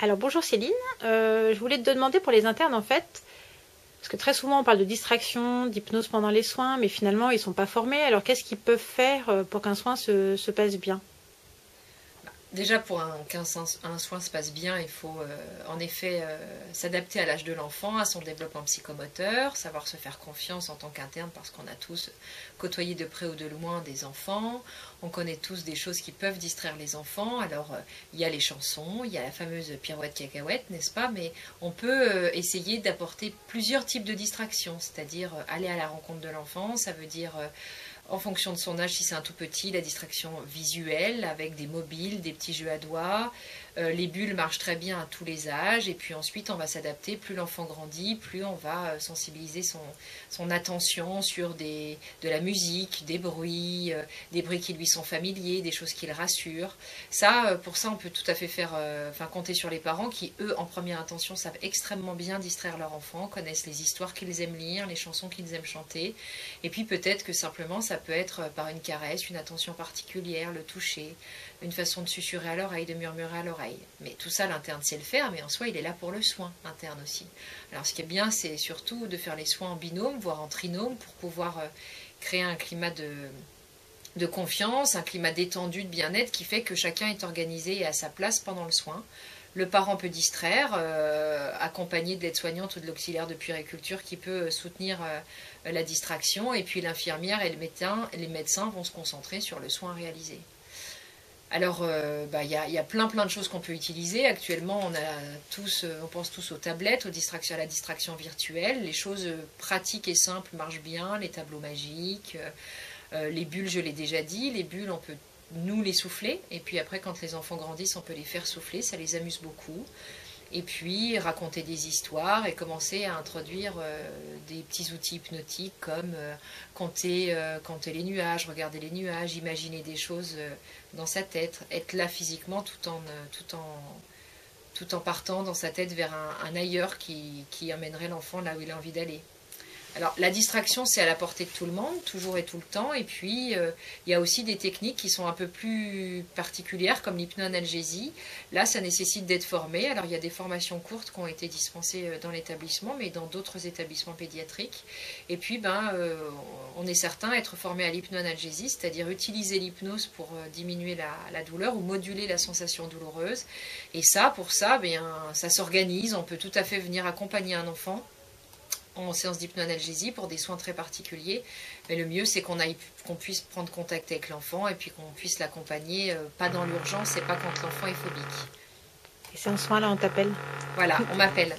Alors bonjour Céline, je voulais te demander pour les internes en fait, parce que très souvent on parle de distraction, d'hypnose pendant les soins, mais finalement ils sont pas formés, alors qu'est-ce qu'ils peuvent faire pour qu'un soin se passe bien? Déjà, qu'un soin se passe bien, il faut en effet s'adapter à l'âge de l'enfant, à son développement psychomoteur, savoir se faire confiance en tant qu'interne parce qu'on a tous côtoyé de près ou de loin des enfants. On connaît tous des choses qui peuvent distraire les enfants. Alors, il y a les chansons, il y a la fameuse pirouette cacahuète, n'est-ce pas? Mais on peut essayer d'apporter plusieurs types de distractions, c'est-à-dire aller à la rencontre de l'enfant, ça veut dire en fonction de son âge, si c'est un tout petit, la distraction visuelle avec des mobiles, des petits jeux à doigts. Les bulles marchent très bien à tous les âges. Et puis ensuite, on va s'adapter. Plus l'enfant grandit, plus on va sensibiliser son attention sur de la musique, des bruits qui lui sont familiers, des choses qui le rassurent. Pour ça, on peut tout à fait compter sur les parents qui, eux, en première intention, savent extrêmement bien distraire leur enfant, connaissent les histoires qu'ils aiment lire, les chansons qu'ils aiment chanter. Et puis peut-être que simplement, ça peut être par une caresse, une attention particulière, le toucher, une façon de susurrer à l'oreille, de murmurer à l'oreille. Mais tout ça, l'interne sait le faire, mais en soi, il est là pour le soin interne aussi. Alors ce qui est bien, c'est surtout de faire les soins en binôme, voire en trinôme, pour pouvoir créer un climat de confiance, un climat détendu, de bien-être, qui fait que chacun est organisé et à sa place pendant le soin. Le parent peut distraire, accompagné de l'aide-soignante ou de l'auxiliaire de puériculture qui peut soutenir la distraction, et puis l'infirmière et les médecins vont se concentrer sur le soin réalisé. Alors, y a plein de choses qu'on peut utiliser. Actuellement, on pense tous aux tablettes, à la distraction virtuelle. Les choses pratiques et simples marchent bien, les tableaux magiques, les bulles, je l'ai déjà dit. Les bulles, on peut nous les souffler, et puis après, quand les enfants grandissent, on peut les faire souffler, ça les amuse beaucoup. Et puis raconter des histoires et commencer à introduire des petits outils hypnotiques comme compter les nuages, regarder les nuages, imaginer des choses dans sa tête, être là physiquement tout en partant dans sa tête vers un ailleurs qui emmènerait l'enfant là où il a envie d'aller. Alors la distraction, c'est à la portée de tout le monde, toujours et tout le temps. Et puis il y a aussi des techniques qui sont un peu plus particulières, comme l'hypnoanalgésie. Là, ça nécessite d'être formé. Alors il y a des formations courtes qui ont été dispensées dans l'établissement, mais dans d'autres établissements pédiatriques. Et puis on est certain être formé à l'hypnoanalgésie, c'est-à-dire utiliser l'hypnose pour diminuer la douleur ou moduler la sensation douloureuse. Et pour ça, ça s'organise. On peut tout à fait venir accompagner un enfant en séance d'hypnoanalgésie pour des soins très particuliers. Mais le mieux, c'est qu'on puisse prendre contact avec l'enfant et puis qu'on puisse l'accompagner, pas dans l'urgence et pas quand l'enfant est phobique. Et c'est un soin là on t'appelle. Voilà, on m'appelle.